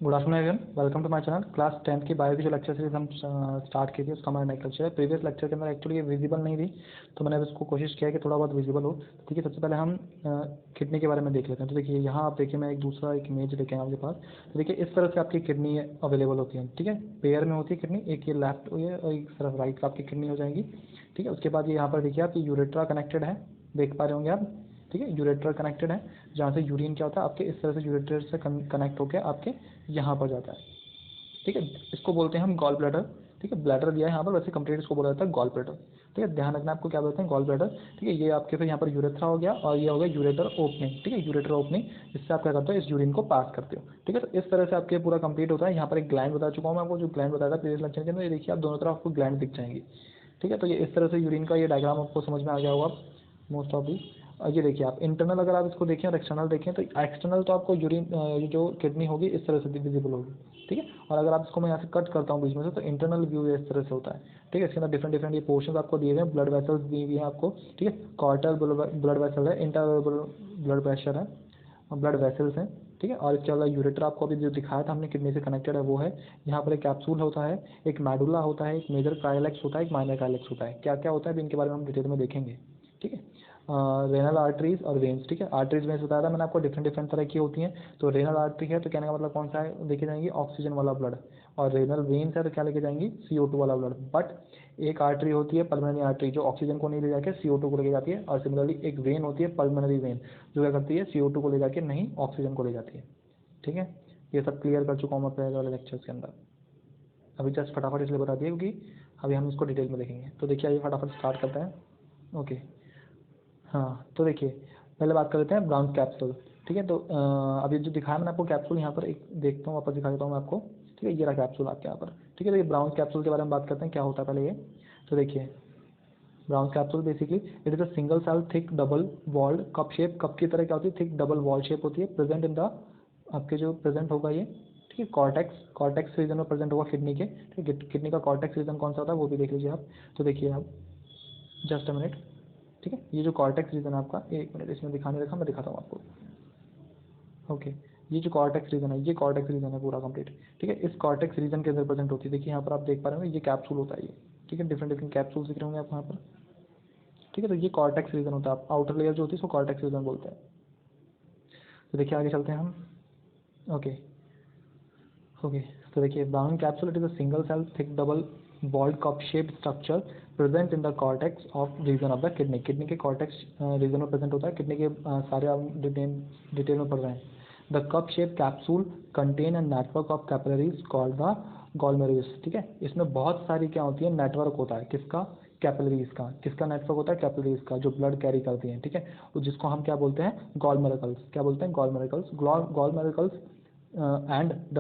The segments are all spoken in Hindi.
Good afternoon everyone, welcome to my channel. Class 10 की बायो की जो लेक्चर सीरीज हम स्टार्ट की थी उसका हमारा नेक्स्ट लेक्चर है। प्रीवियस लेक्चर के अंदर एक्चुअली ये विजिबल नहीं थी, तो मैंने इसको कोशिश किया कि थोड़ा बहुत विजिबल हो। ठीक है, सबसे पहले हम किडनी के बारे में देख लेते हैं। तो देखिए यहाँ आप देखिए, मैं एक दूसरा एक इमेज लेके आया आपके पास। तो देखिए इस तरह से आपकी किडनी अवेलेबल होती है। ठीक है, पेयर में होती है किडनी, एक ये लेफ्ट और एक तरफ राइट आपकी किडनी हो जाएगी। ठीक है, उसके बाद ये यहाँ पर देखिए आपकी यूरेट्रा कनेक्टेड है, देख पा रहे होंगे आप। ठीक है, यूरेट्रा कनेक्टेड है, जहाँ से यूरिन क्या होता है आपके इस तरह से यूरेटर से कनेक्ट होकर आपके यहाँ पर जाता है। ठीक है, इसको बोलते हैं हम गॉल ब्लैडर। ठीक है, ब्लैडर दिया है यहाँ पर, वैसे कंप्लीट इसको बोला जाता है गॉल ब्लैडर। ठीक है, ध्यान रखना आपको क्या बोलते हैं, गॉल ब्लैडर। ठीक है, ये आपके फिर यहाँ पर यूरेथ्रा हो गया और ये हो गया यूरेटर ओपनिंग। ठीक है, यूरेटर ओपनिंग, इससे आप क्या करते हो, इस यूरिन को पास करते हो। ठीक है, तो इस तरह से आपके पूरा कंप्लीट होता है। यहाँ पर एक ग्लैंड बता चुका हूँ मैं आपको, जो ग्लैंड बताया था प्रीवियस लेक्चर के अंदर। ये देखिए आप दोनों तरफ आपको ग्लैंड दिख जाएंगी। ठीक है, तो ये इस तरह से यूरिन का ये डायग्राम आपको समझ में आ गया होगा मोस्ट ऑफ दी। ये देखिए आप इंटरनल अगर आप इसको देखें और एक्सटर्नल देखें, तो एक्सटर्नल तो आपको यूरिन जो किडनी होगी इस तरह से विजिबल होगी। ठीक है, और अगर आप इसको मैं यहाँ से कट करता हूँ बीच में से, तो इंटरनल व्यू इस तरह से होता है। ठीक है, इसके अंदर डिफरेंट डिफरेंट ये पोर्शंस आपको दिए हुए हैं, ब्लड वेसल्स दी हुई हैं आपको। ठीक है, कॉर्टर ब्लड वेसल है, इंटर ब्लड प्रेशर है, ब्लड वेसल्स हैं। ठीक है, और इसके अलावा यूरेटर आपको अभी जो दिखाया था हमने किडनी से कनेक्टेड है वो है। यहाँ पर एक कैप्सूल होता है, एक मेडुला होता है, एक मेजर काइलेक्स होता है, एक माइनर काइलेक्स होता है। क्या क्या होता है इनके बारे में हम डिटेल में देखेंगे। ठीक है, रेनल आर्टरीज और वेन्स। ठीक है, आर्टरीज में बताया था मैंने आपको डिफरेंट डिफरेंट तरह की होती हैं। तो रेनल आर्टरी है तो कहने का मतलब कौन सा है, लेके जाएंगी ऑक्सीजन वाला ब्लड। और रेनल वेन्स है तो क्या लेके जाएंगी, CO2 वाला ब्लड। बट एक आर्टरी होती है पल्मोनरी आर्टरी, जो ऑक्सीजन को नहीं ले जाके CO2 को लेके जाती है। और सिमिलरली एक वेन होती है पल्मोनरी वेन, जो क्या करती है, CO2 को ले जाके नहीं ऑक्सीजन को ले जाती है। ठीक है, ये सब क्लियर कर चुका हूँ मैं पहले वाले लेक्चर्स के अंदर। अभी जस्ट फटाफट इसलिए बता दिया क्योंकि अभी हम इसको डिटेल में देखेंगे। तो देखिए आइए फटाफट स्टार्ट करते हैं। ओके, हाँ तो देखिए पहले बात कर लेते हैं ब्राउन कैप्सूल। ठीक है, तो अभी जो दिखाया मैंने आपको कैप्सूल, यहाँ पर एक देखता हूँ, वापस दिखा देता हूँ मैं आपको। ठीक है, ये रहा कैप्सूल आपके यहाँ पर। ठीक है, तो ये ब्राउन कैप्सूल के बारे में बात करते हैं, क्या होता है पहले ये। तो देखिए brown capsule basically it is a single cell thick double walled cup shape. Cup की तरह क्या होती है, थिक डबल वॉल शेप होती है। प्रेजेंट इन द आपके जो प्रेजेंट होगा ये। ठीक है, कॉर्टेक्स रीजन में प्रेजेंट होगा किडनी के। ठीक है, किडनी का कॉर्टेक्स रीजन कौन सा होता है वो भी देख लीजिए आप। तो देखिए आप जस्ट अ मिनट। ठीक है, ये जो कॉर्टेक्स रीजन है आपका, एक मिनट इसमें दिखाने रखा, मैं दिखाता हूँ आपको। ओके, ये जो कॉर्टेक्स रीजन है, ये कॉर्टेक्स रीजन है पूरा कंप्लीट। ठीक है, इस कॉर्टेक्स रीजन के अंदर प्रेजेंट होती है। देखिए यहाँ पर आप देख पा रहे होंगे, ये कैप्सूल होता है ये। ठीक है, डिफरेंट डिफरेंट कैप्सूल्स दिख रहे होंगे आप यहाँ पर। ठीक है, तो ये कॉर्टेक्स रीजन होता है, आउटर लेयर जो होती है उसको कॉर्टेक्स रीजन बोलते हैं। तो देखिए आगे चलते हैं हम। ओके ओके, तो देखिए brown capsule it is a single cell thick double walled cup shape structure present in the cortex of region of the kidney. Kidney के कॉर्टेक्स रीजन में प्रेजेंट होता है। किडनी के सारे आप डिटेल में पढ़ रहे हैं। The cup shape capsule contain a network of capillaries called the glomerulus. ठीक है, इसमें बहुत सारी क्या होती है, नेटवर्क होता है, किसका, कैपिलरीज का। किसका नेटवर्क होता है, कैपिलरीज का, जो ब्लड कैरी करती हैं। ठीक है, तो जिसको हम क्या बोलते हैं, गॉलमेरुलस। क्या बोलते हैं, glomerulus. Glomerulus and the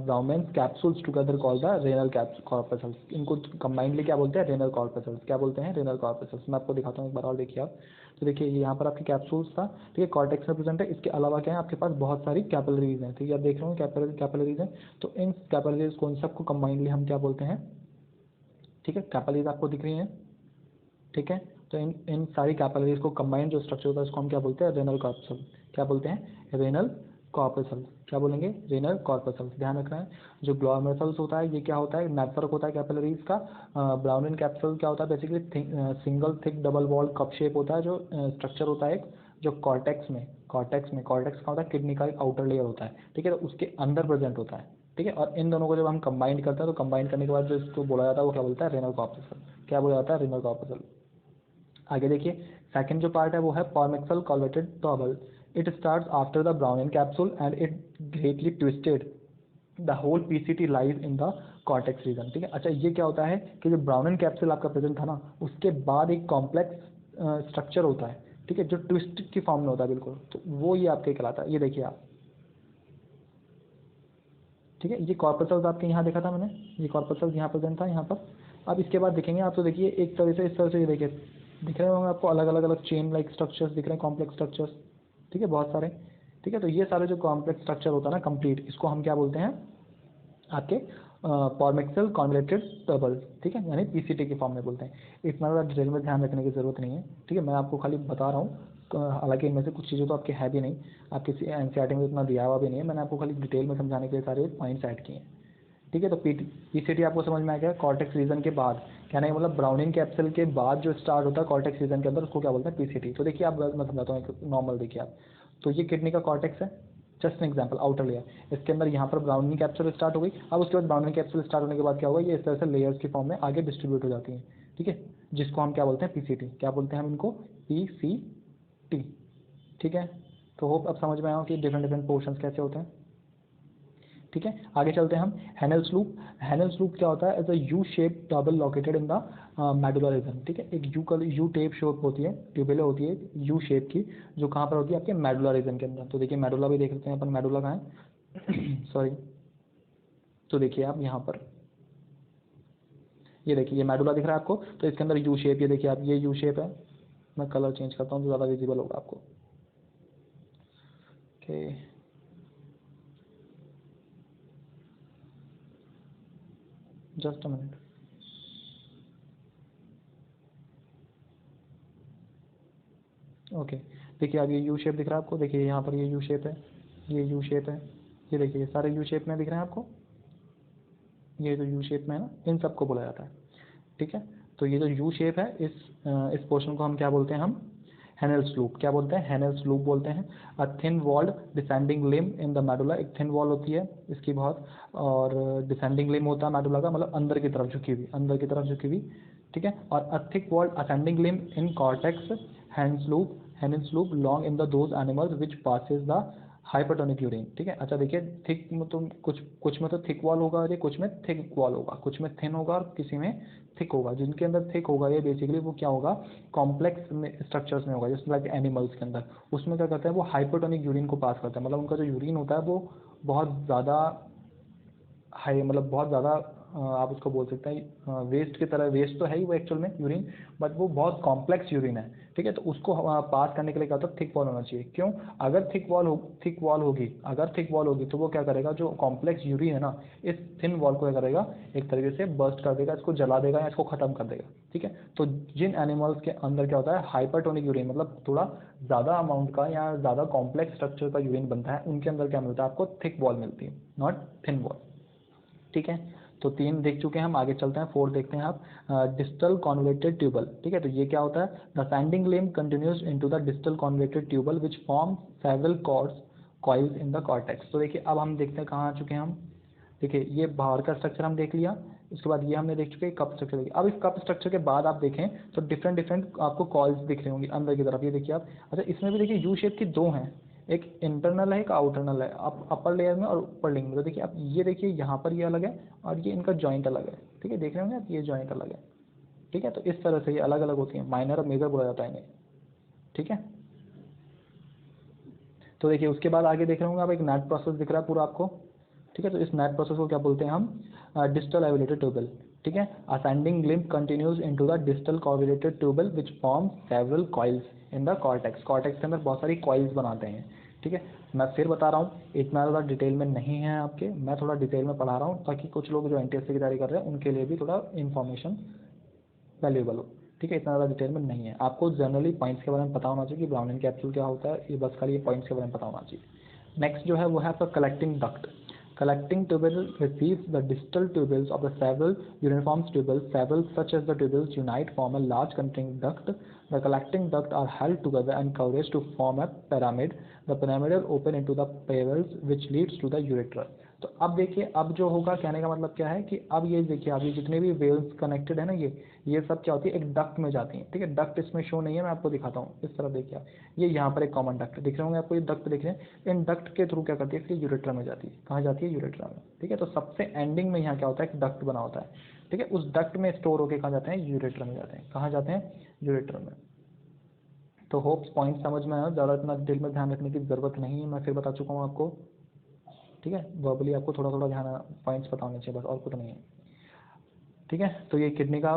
Bowman's capsules together call the renal corpuscles. इनको कंबाइंडली क्या बोलते हैं, रेनल कॉर्पसल्स। क्या बोलते हैं, रेनल कॉर्पसल्स। मैं आपको दिखाता हूँ एक बार और, देखिए आप। तो देखिए ये यहाँ पर आपके कैप्सूल्स था। ठीक है, कॉर्टेक्स में प्रेजेंट है। इसके अलावा क्या है, आपके पास बहुत सारी कैपिलरीज हैं। ठीक है, आप देख रहे हो कैपिलरीज हैं। तो इन कैपिलरीज को, इन सबको कंबाइंडली हम क्या बोलते हैं। ठीक है, कैपिलरीज आपको दिख रही हैं। ठीक है, तो इन इन सारी कैपिलरीज को कंबाइंड जो स्ट्रक्चर होता है उसको हम क्या बोलते हैं, रेनल कॉर्पसल। क्या बोलते हैं, रेनल कॉर्पसल। क्या बोलेंगे, रेनल कॉर्पसल। ध्यान रखना है, जो ग्लोमेरुलस होता है ये क्या होता है, नेटवर्क होता है कैपिलरीज का। ब्राउन कैप्सूल क्या होता है, basically single thick double wall cup shape होता है, जो स्ट्रक्चर होता है एक, जो कॉर्टेक्स का होता है, किडनी का एक आउटर लेयर होता है। ठीक है, तो उसके अंदर प्रेजेंट होता है। ठीक है, और इन दोनों को जब हम कंबाइन करते हैं, तो कंबाइन करने के बाद जो इसको बोला जाता है वो क्या बोलता है, रेनल कॉर्पसल। क्या बोला जाता है, रेनल कॉर्पसल। आगे देखिए, सेकंड जो पार्ट है वो है proximal convoluted tubule. It starts after the ब्राउन capsule and it greatly twisted the whole PCT lies in the cortex region. ठीक है, अच्छा ये क्या होता है कि जो ब्राउन कैप्सूल आपका प्रेजेंट था ना, उसके बाद एक कॉम्प्लेक्स स्ट्रक्चर होता है। ठीक है, जो ट्विस्ट की फॉर्म में होता है बिल्कुल, तो वो ये आपके कहलाता है। ये देखिए आप। ठीक है, ये कॉर्पसल्स आपके यहाँ देखा था मैंने, ये कॉर्पसल्स यहाँ प्रेजेंट था यहाँ पर। अब इसके बाद देखेंगे आप, तो देखिए एक तरह से इस तरह से ये देखिए दिख रहे होंगे आपको, अलग अलग अलग चेन लाइक स्ट्रक्चर्स दिख रहे हैं, कॉम्प्लेक्स स्ट्रक्चर्स। ठीक है, बहुत सारे। ठीक है, तो ये सारे जो कॉम्प्लेक्स स्ट्रक्चर होता है ना कंप्लीट, इसको हम क्या बोलते हैं, आपके पॉर्मेक्सल कॉन्वलेटेड टर्बल। ठीक है, यानी PCT की फॉर्म में बोलते हैं। इतना ज़्यादा डिटेल में ध्यान रखने की जरूरत नहीं है। ठीक है, मैं आपको खाली बता रहा हूँ हालांकि इनमें से कुछ चीज़ें तो आपके है भी नहीं, आपके एनसीईआरटी में इतना दिया हुआ भी नहीं है, मैंने आपको खाली डिटेल में समझाने के लिए सारे पॉइंट्स ऐड किए हैं। ठीक है, तो पीसीटी आपको समझ में आ गया। कॉर्टेक्स रीजन के बाद, कहने का मतलब ब्राउनिंग कैप्सूल के बाद जो स्टार्ट होता है कॉर्टेक्स रीजन के अंदर, उसको क्या बोलते हैं, पीसीटी। तो देखिए आप, मैं समझाता हूँ एक नॉर्मल, देखिए आप, तो ये किडनी का कॉर्टेक्स है, just an example, outer layer, इसके अंदर यहाँ पर ब्राउनिंग कैप्सूल स्टार्ट हो गई। अब उसके बाद ब्राउनिंग कैप्सूल स्टार्ट होने के बाद क्या होगा, ये इस तरह से लेयर्स की फॉर्म में आगे डिस्ट्रीब्यूट हो जाती है। ठीक है, जिसको हम क्या बोलते हैं, पीसीटी। क्या बोलते हैं हम इनको, पीसीटी। ठीक है, तो होप अब समझ में आया कि डिफरेंट डिफरेंट पोर्शंस कैसे होते हैं। ठीक है, आगे चलते हैं हम। हैनेल्स लूप। हैनेल्स लूप क्या होता है, as a U shape tubule located in the medulla region. ठीक है, एक यू टेप शेप होती है, ट्यूबेले होती है यू शेप की, जो कहाँ पर होती है, आपके मेडुला रीजन के अंदर। तो देखिए मेडुला भी देख सकते हैं अपन, मेडुला कहाँ है सॉरी, तो देखिए आप यहाँ पर, ये देखिए ये मेडुला दिख रहा है आपको, तो इसके अंदर यू शेप, ये देखिए आप, ये यू शेप है। मैं कलर चेंज करता हूँ तो ज़्यादा विजिबल होगा आपको। Okay, just a minute. Okay, देखिए अब ये यू शेप दिख रहा है आपको, देखिए यहाँ पर ये यू शेप है, ये यू शेप है, ये देखिए ये सारे यू शेप में दिख रहे हैं आपको, ये जो यू शेप में है ना, इन सबको बोला जाता है। ठीक है, तो ये जो यू शेप है, इस पोर्शन को हम क्या बोलते हैं, हम हेनेल्स लूप। क्या बोलते हैं, हेनेल्स लूप बोलते हैं। A thin walled descending limb in the medulla, एक थिन वॉल होती है इसकी बहुत, और डिसेंडिंग लिम होता है मेडुला का, मतलब अंदर की तरफ झुकी हुई, अंदर की तरफ झुकी हुई। ठीक है, और a thick walled ascending limb in cortex, Henle's loop long in the those animals which passes the hypertonic urine. ठीक है, अच्छा देखिए, थिक में तो कुछ कुछ में तो थिक वॉल होगा, और ये कुछ में थिक वॉल होगा, कुछ में थिन होगा और किसी में थिक होगा। जिनके अंदर थिक होगा ये बेसिकली वो क्या होगा, कॉम्प्लेक्स में स्ट्रक्चर्स में होगा, जैसे लाइक एनिमल्स के अंदर। उसमें क्या करते हैं, वो हाइपरटोनिक यूरिन को पास करते हैं, मतलब उनका जो यूरिन होता है वो बहुत ज़्यादा हाई, मतलब बहुत ज़्यादा आप उसको बोल सकते हैं वेस्ट की तरह, वेस्ट तो है ही वो एक्चुअल में यूरिन, बट वो बहुत कॉम्प्लेक्स यूरिन है। ठीक है, तो उसको पास करने के लिए क्या होता है, थिक वॉल होना चाहिए। क्यों, अगर थिक वॉल होगी, अगर थिक वॉल होगी तो वो क्या करेगा, जो कॉम्प्लेक्स यूरिन है ना, इस थिन वॉल को क्या करेगा, एक तरीके से बर्स्ट कर देगा, इसको जला देगा या इसको खत्म कर देगा। ठीक है, तो जिन एनिमल्स के अंदर क्या होता है, हाइपरटोनिक यूरिन, मतलब थोड़ा ज़्यादा अमाउंट का या ज़्यादा कॉम्प्लेक्स स्ट्रक्चर का यूरिन बनता है, उनके अंदर क्या मिलता है आपको, थिक वॉल मिलती है, नॉट थिन वॉल। ठीक है, तो 3 देख चुके हैं हम, आगे चलते हैं 4 देखते हैं आप। Distal convoluted tubule. ठीक है, तो ये क्या होता है, the ascending limb continues into the distal convoluted tubule which form several cords coils in the cortex. तो देखिए अब हम देखते हैं कहाँ आ चुके हैं हम। देखिए ये बाहर का स्ट्रक्चर हम देख लिया, उसके बाद ये हमने देख चुके हैं कप स्ट्रक्चर देखिए। अब इस कप स्ट्रक्चर के बाद आप देखें तो डिफरेंट डिफरेंट आपको कॉइल्स दिख रहे होंगे अंदर की तरफ, ये देखिए आप। अच्छा, इसमें भी देखिए यू शेप की 2 हैं, एक इंटरनल है, एक आउटरनल है, अपर लेयर में और ऊपर लिंग में। तो देखिए आप ये देखिए यहाँ पर ये अलग है और ये इनका जॉइंट अलग है। ठीक है, देख रहे होंगे आप, ये जॉइंट अलग है। ठीक है, तो इस तरह से ये अलग अलग होती हैं, माइनर और मेजर बोला जाता है इन्हें। ठीक है, तो देखिए उसके बाद आगे देख रहे होंगे आप, एक नेट प्रोसेस दिख रहा है पूरा आपको। ठीक है, तो इस नेट प्रोसेस को क्या बोलते हैं हम, डिस्टल एविलेटेड ट्यूबल। ठीक है, ascending limb continues into the distal convoluted tubule which form several coils in the cortex. Cortex के अंदर बहुत सारी कॉइल्स बनाते हैं। ठीक है, मैं फिर बता रहा हूँ, इतना ज़्यादा डिटेल में नहीं है आपके, मैं थोड़ा डिटेल में पढ़ा रहा हूँ ताकि कुछ लोग जो एनटीएससी की तैयारी कर रहे हैं उनके लिए भी थोड़ा इन्फॉर्मेशन वैल्यूएबल हो। ठीक है, इतना ज़्यादा डिटेल में नहीं है, आपको जनरली पॉइंट्स के बारे में पता होना चाहिए कि ब्राउनिंग कैप्सूल क्या होता है, ये बस खाली ये पॉइंट्स के बारे में पता होना चाहिए। नेक्स्ट जो है वो है आपका collecting duct. Collecting tubule receives the distal tubules of the several uniform tubules. Several such as the tubules unite form a large containing duct. The collecting duct are held together and coverage to form a pyramid. The pyramidal open into the pavels which leads to the ureter. तो अब देखिए, अब जो होगा, कहने का मतलब क्या है कि अब ये देखिए, अब ये जितने भी वेल्स कनेक्टेड है ना, ये सब क्या होती है, एक डक्ट में जाती हैं। ठीक है, डक्ट इसमें शो नहीं है, मैं आपको दिखाता हूँ, इस तरफ देखिए आप, ये यहाँ पर एक कॉमन डक्ट दिख रहे होंगे आपको, ये डक्ट दिख रहे हैं, इन डक्ट के थ्रू क्या करती है, फिर यूरेट्रा में जाती है। कहाँ जाती है, यूरेट्रा में। ठीक है, तो सबसे एंडिंग में यहाँ क्या होता है, एक डक्ट बना होता है। ठीक है, उस डक्ट में स्टोर होकर कहाँ जाते हैं, यूरेट्रा में जाते हैं। कहाँ जाते हैं, यूरेट्रा में। तो होप्स पॉइंट समझ में आया, ज़्यादा इतना डिटेल में ध्यान रखने की ज़रूरत नहीं है, मैं फिर बता चुका हूँ आपको। ठीक है, वर्बली आपको थोड़ा थोड़ा ध्यान पॉइंट्स पता होने चाहिए बस, और कुछ नहीं है। ठीक है, तो ये किडनी का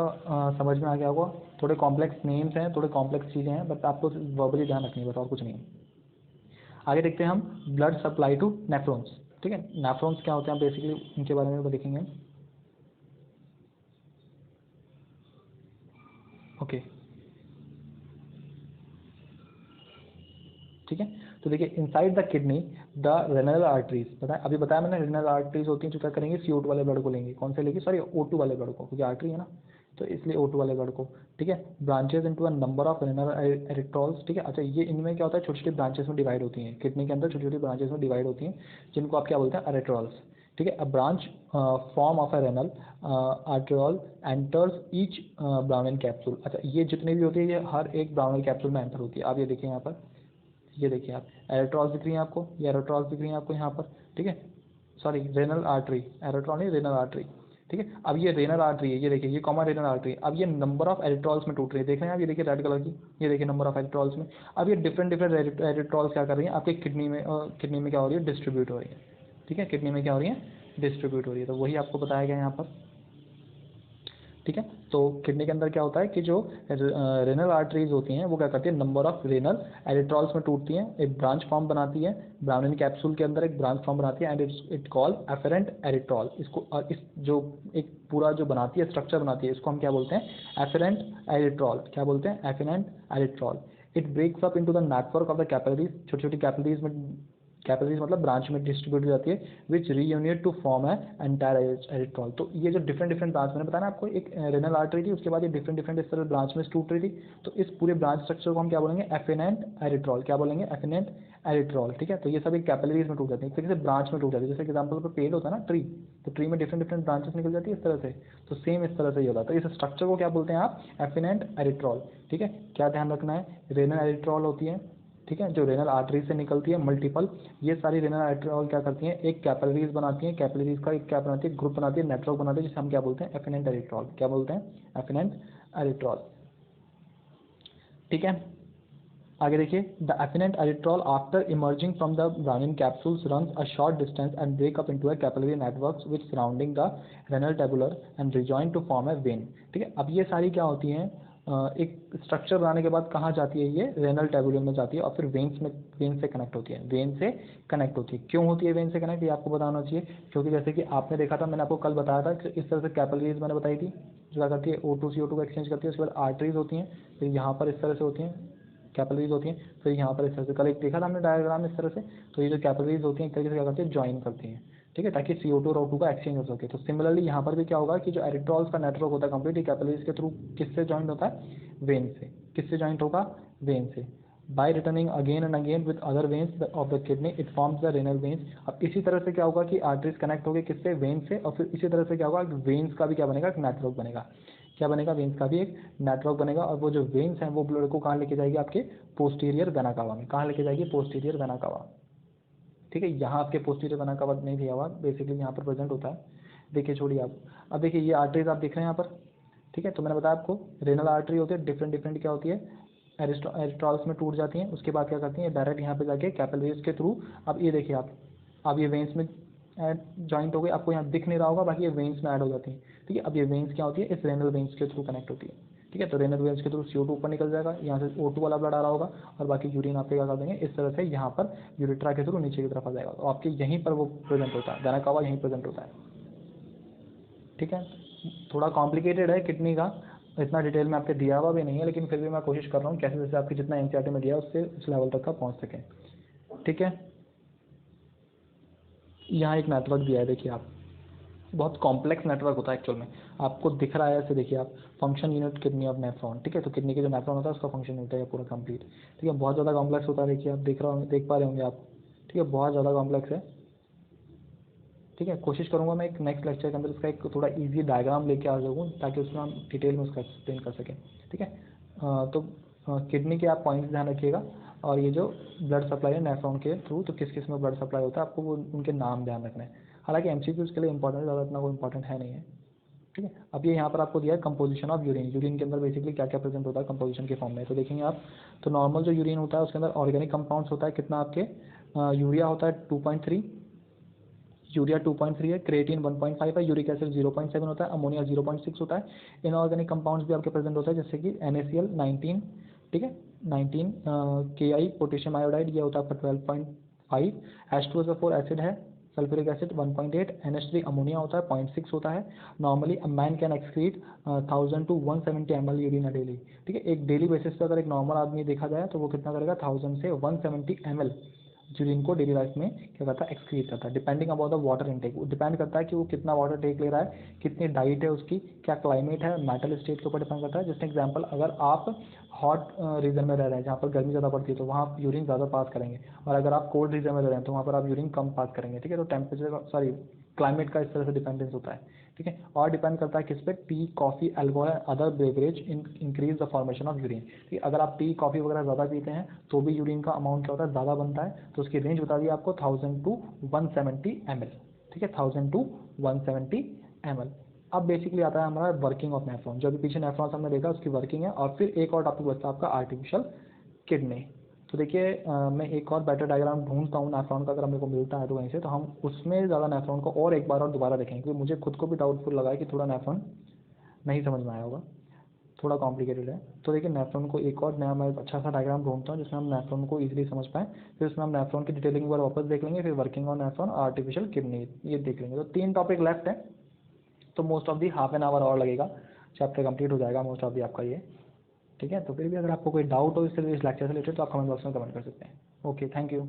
समझ में आ गया होगा। थोड़े कॉम्प्लेक्स नेम्स हैं, थोड़े कॉम्प्लेक्स चीज़ें हैं, बट आपको वर्बली ध्यान रखनी है बस, और कुछ नहीं है। आगे देखते हैं हम, ब्लड सप्लाई टू नेफ्रॉन्स। ठीक है, नेफ्रॉन्स क्या होते हैं बेसिकली, उनके बारे में देखेंगे। ओके, ठीक है। तो देखिए inside the kidney the renal arteries, अभी बताया मैंने, रेनल आर्टरीज होती हैं जो क्या करेंगे, CO2 वाले ब्लड को लेंगे, कौन से लेंगे, सॉरी O2 वाले ब्लड को, क्योंकि आर्टरी है ना, तो इसलिए O2 वाले ब्लड को, ठीक है। Branches into a number of renal arterioles, ठीक है। अच्छा ये इनमें क्या होता है, छोटी छोटी ब्रांचेस में डिवाइड होती हैं, किडनी के अंदर छोटी छोटी ब्रांचेस में डिवाइड होती हैं, जिनको आप क्या बोलते हैं, एरिथ्रॉल्स, ठीक है। A branch form of a renal arteriole enters each ब्राउनिन कैप्सूल। अच्छा ये जितनी भी होती है ये हर एक ब्राउनिन कैप्सूल में एंटर होती है। आप ये देखिए यहाँ पर, ये देखिए आप एरिथ्रॉल्स दिख रही है आपको, ये एरिथ्रॉल्स दिख रही है आपको यहाँ पर, ठीक है। सॉरी रेनल आर्टरी, एरिथ्रॉल नहीं रेनल आर्टरी, ठीक है। अब ये रेनल आर्टरी है, ये देखिए ये कॉमन रेनल आर्टरी है। अब ये नंबर ऑफ एरिथ्रॉल्स में टूट रही है, देख रहे हैं आप, ये देखिए रेड कलर की, ये देखिए नंबर ऑफ एरिथ्रॉल्स में। अब ये डिफरेंट डिफरेंट एरिथ्रॉल्स क्या कर रही है आपके किडनी में, किडनी में क्या हो रही है, डिस्ट्रीब्यूट हो रही है, ठीक है। किडनी में क्या हो रही है, डिस्ट्रीब्यूट हो रही है। तो वही आपको बताया गया यहाँ पर, ठीक है। तो किडनी के अंदर क्या होता है कि जो रेनल आर्टरीज होती हैं वो क्या करती है, नंबर ऑफ रेनल एरिथ्रॉल्स में टूटती हैं, एक ब्रांच फॉर्म बनाती है, ब्राउनिन कैप्सूल के अंदर एक ब्रांच फॉर्म बनाती है, एंड इट कॉल एफेरेंट एरिथ्रॉल। इसको इस जो एक पूरा जो बनाती है, स्ट्रक्चर बनाती है, इसको हम क्या बोलते हैं, एफेरेंट एरिथ्रॉल, क्या बोलते हैं, efferent arteriole. It breaks up into the network of the capillaries, छोटी छोटी कैपिलरीज में, कैपिलरीज मतलब ब्रांच में डिस्ट्रीब्यूट हो जाती है, विच रीयूनिट टू फॉर्म है एंटायर एरिथ्रॉल। तो ये जो डिफरेंट डिफरेंट ब्रांच, मैंने बताया ना आपको, एक रेनल आर्टरी थी, उसके बाद ये डिफरेंट डिफरेंट इस तरह ब्रांच में टूट रही थी, तो इस पूरे ब्रांच स्ट्रक्चर को हम क्या बोलेंगे, एफिनेंट एरिथ्रॉल, क्या बोलेंगे, एफिनेंट एरिथ्रॉल, ठीक है। तो ये सब एक कैपिलरीज में टूट जाती है, एक तरीके से ब्रांच में टूट जाती है, जैसे एग्जाम्पल पर पेड़ होता है ना, ट्री, तो ट्री में डिफरेंट डिफरेंट ब्रांचेस निकल जाती है इस तरह से, तो सेम इस तरह से ही होता है। तो इस स्ट्रक्चर को क्या बोलते हैं आप, एफिनेंट एरिथ्रॉल, ठीक है। क्या ध्यान रखना है, रेनल एरिथ्रॉल होती है, ठीक है, जो रेनल आर्टरी से निकलती है मल्टीपल, ये सारी रेनल आर्टरी क्या करती हैं, एक कैपिलरीज बनाती हैं, कैपिलरीज का एक क्या बनाती है, ग्रुप बनाती है, नेटवर्क बनाती है, जिसे हम क्या बोलते हैं, एफिनेंट एरिथ्रॉल, क्या बोलते हैं, एफिनेंट एरिथ्रॉल, ठीक है। आगे देखिए, the afferent arteriole after emerging from the ब्राउनिन capsules runs a short distance and break up into a capillary networks which surrounding the renal tubular and rejoin to form a vein, ठीक है। अब ये सारी क्या होती हैं, एक स्ट्रक्चर बनाने के बाद कहाँ जाती है, ये रेनल टेबुलर में जाती है, और फिर वेन्स में, वेन से कनेक्ट होती है, वेन से कनेक्ट होती है। क्यों होती है वेन से कनेक्ट, ये आपको बताना चाहिए, क्योंकि जैसे कि आपने देखा था, मैंने आपको कल बताया था कि इस तरह से कैपिलरीज मैंने बताई थी, जो क्या करती है, O2 CO2 को एक्सचेंज करती है, उसके बाद आर्टरीज होती हैं, फिर यहाँ पर इस तरह से होती हैं कैपिलरीज होती हैं, फिर यहाँ पर इस तरह से, कल एक देखा था हमने डायग्राम इस तरह से। तो ये जो कैपिलरीज होती हैं एक तरीके से क्या करती है, ज्वाइन करती हैं, ठीक है, ताकि CO2 और O2 का एक्सचेंज हो सके। तो सिमिलरली यहाँ पर भी क्या होगा कि जो एरिथ्रॉल्स का नेटवर्क होता है कंप्लीट, कैपिलरीज के थ्रू किससे ज्वाइंट होता है, वेन से, किससे ज्वाइंट होगा, वेन से। By returning again and again with other veins of the kidney it forms the renal veins. अब इसी तरह से क्या होगा कि आर्टरीज कनेक्ट होगी किससे, वेन से, और फिर इसी तरह से क्या होगा, वेन्स का भी क्या बनेगा, एक नेटवर्क बनेगा, क्या बनेगा, वेन्स का भी एक नेटवर्क बनेगा, और वो जो वेन्स हैं वो ब्लड को कहाँ लेके जाएगी, आपके पोस्टीरियर वेना कावा में, कहाँ लेके जाएगी, पोस्टीरियर वेना कावा, ठीक है। यहाँ आपके पोस्टीरियर वेना कावा नहीं दिया हुआ, बेसिकली यहाँ पर प्रेजेंट होता है, देखिए छोड़िए आप। अब देखिए ये आर्टरीज आप देख रहे हैं यहाँ पर, ठीक है। तो मैंने बताया आपको रेनल आर्टरी होती है, डिफरेंट डिफरेंट क्या होती है, एरिथ्रॉल्स में टूट जाती हैं, उसके बाद क्या करती हैं, डायरेक्ट यहाँ पे जाके कैपिलरीज के थ्रू, अब ये देखिए आप, अब ये वेन्स में जॉइंट हो गई, आपको यहाँ दिख नहीं रहा होगा, बाकी ये वेन्स में ऐड हो जाती है, ठीक है। अब ये वेन्स क्या होती है, इस रेनल वेन्स के थ्रू कनेक्ट होती है, ठीक है। तो रेनल वेन्स के थ्रू CO2 ऊपर निकल जाएगा, यहाँ से O2 वाला ब्लड आ रहा होगा, और बाकी यूरिन आपके क्या कर देंगे, इस तरह से यहाँ पर यूरिट्रा के थ्रू नीचे की तरफ आ जाएगा, तो आपके यहीं पर वो प्रेजेंट होता है, वेना कावा यहीं प्रेजेंट होता है, ठीक है। थोड़ा कॉम्प्लिकेटेड है किडनी का, इतना डिटेल में आपके दिया हुआ भी नहीं है, लेकिन फिर भी मैं कोशिश कर रहा हूँ कैसे जैसे आपकी जितना NCERT में दिया है उससे उस लेवल तक का पहुँच सके, ठीक है। यहाँ एक नेटवर्क दिया है, देखिए आप, बहुत कॉम्प्लेक्स नेटवर्क होता है एक्चुअल में, आपको दिख रहा है ऐसे, देखिए आप, function unit kidney of nephron, ठीक है। तो किडनी के जो नेफ्रॉन होता है उसका फंक्शन यूनिट है पूरा कंप्लीट, ठीक है। बहुत ज़्यादा कॉम्प्लेक्स होता है, देखिए आप देख रहे होंगे, देख पा रहे होंगे आप, ठीक है, बहुत ज़्यादा कॉम्प्लेक्स है, ठीक है। कोशिश करूँगा मैं एक नेक्स्ट लेक्चर के अंदर इसका एक थोड़ा इजी डायग्राम लेके आ सकूँ, ताकि उसमें हम डिटेल में उसका एक्सप्लेन कर सकें, ठीक है। तो किडनी के आप पॉइंट्स ध्यान रखिएगा, और ये जो ब्लड सप्लाई है नेफ्रॉन के थ्रू, तो किस किस में ब्लड सप्लाई होता है, आपको वो उनके नाम ध्यान रखना है। हालांकि MCQs के लिए इंपॉर्टेंट, ज़्यादा इतना कोई इंपॉर्टेंट है नहीं है, ठीक है। अब ये यहाँ पर आपको दिया है कंपोजिशन ऑफ यूरिन, यूरिन के अंदर बेसिकली क्या क्या प्रेजेंट होता है कंपोजिशन के फॉर्म में, तो देखेंगे आप। तो नॉर्मल जो यूरिन होता है उसके अंदर ऑर्गेनिक कंपाउंड्स होता है कितना आपके, यूरिया होता है 2.3, यूरिया 2.3 है, क्रिएटिन 1.5 है, यूरिक एसिड 0.7 होता है, अमोनिया 0.6 होता है। इनऑर्गेनिक कंपाउंड्स भी आपके प्रेजेंट होता है, जैसे कि NaCl 19, ठीक है, 19 Ki पोटेशियम आयोडाइड, ये होता है आपका 12.5, H2SO4 एसिड है सल्फ्यूरिक एसिड 1.8, NH3 अमोनिया होता है 0.6 होता है। Normally a man can excrete 1000 to 170 ml urine a daily. ठीक है, एक डेली बेसिस पे अगर एक नॉर्मल आदमी देखा जाए तो वो कितना करेगा, 1000 से 170 ml यूरिन को डेली लाइफ में क्या करता है, एक्सक्रीट करता है। Depending about the water intake, वो डिपेंड करता है कि वो कितना वाटर टेक ले रहा है, कितनी डाइट है उसकी, क्या क्लाइमेट है, मेटल स्टेट के ऊपर डिपेंड करता है। जैसे एग्जांपल, अगर आप हॉट रीजन में रह रहे हैं जहाँ पर गर्मी ज़्यादा पड़ती है तो वहाँ आप यूरिन ज़्यादा पास करेंगे, और अगर आप कोल्ड रीजन में रह रहे हैं तो वहाँ पर आप यूरिन कम पास करेंगे। ठीक है, तो टेम्परेचर सॉरी क्लाइमेट का इस तरह से डिपेंडेंस होता है। ठीक है, और डिपेंड करता है किस पे, T, coffee, alcohol and other beverage increase the formation of urine. ठीक है, अगर आप टी, कॉफ़ी वगैरह ज़्यादा पीते हैं तो भी यूरिन का अमाउंट क्या होता है, ज़्यादा बनता है। तो उसकी रेंज बता दी आपको 1000 to 170 ml। ठीक है, 1000 to 170 ml। अब बेसिकली आता है हमारा वर्किंग ऑफ नेफ्रॉन, जो अभी पीछे नेफ्रॉन हमने देखा उसकी वर्किंग है। और फिर एक और टॉपिक बचता है आपका आर्टिफिशियल किडनी। तो देखिए मैं एक और बेटर डायग्राम ढूंढता हूँ नेफ्रॉन का, अगर मेरे को मिलता है तो वहीं से, तो हम उसमें ज़्यादा नेफ्रॉन को और एक बार और दोबारा देखेंगे, क्योंकि मुझे खुद को भी डाउटफुल लगा है कि थोड़ा नेफ्रॉन नहीं समझ में आया होगा, थोड़ा कॉम्प्लिकेटेड है। तो देखिए नेफ्रॉन को एक और नया मैं अच्छा सा डायग्राम ढूंढता हूँ जिसमें हम नेफ्रॉन को इजीली समझ पाएँ। फिर उसमें हम नेफ्रॉन की डिटेलिंग एक बार वापस देख लेंगे, फिर working on nephron, artificial kidney, ये देख लेंगे। तो 3 टॉपिक लेफ्ट है, तो most of the half an hour और लगेगा, चैप्टर कंप्लीट हो जाएगा मोस्ट ऑफ दी आपका ये। ठीक है, तो फिर भी अगर आपको कोई डाउट हो इस लेक्चर से रिलेटेड तो आप कमेंट बॉक्स में कमेंट कर सकते हैं। Okay, thank you.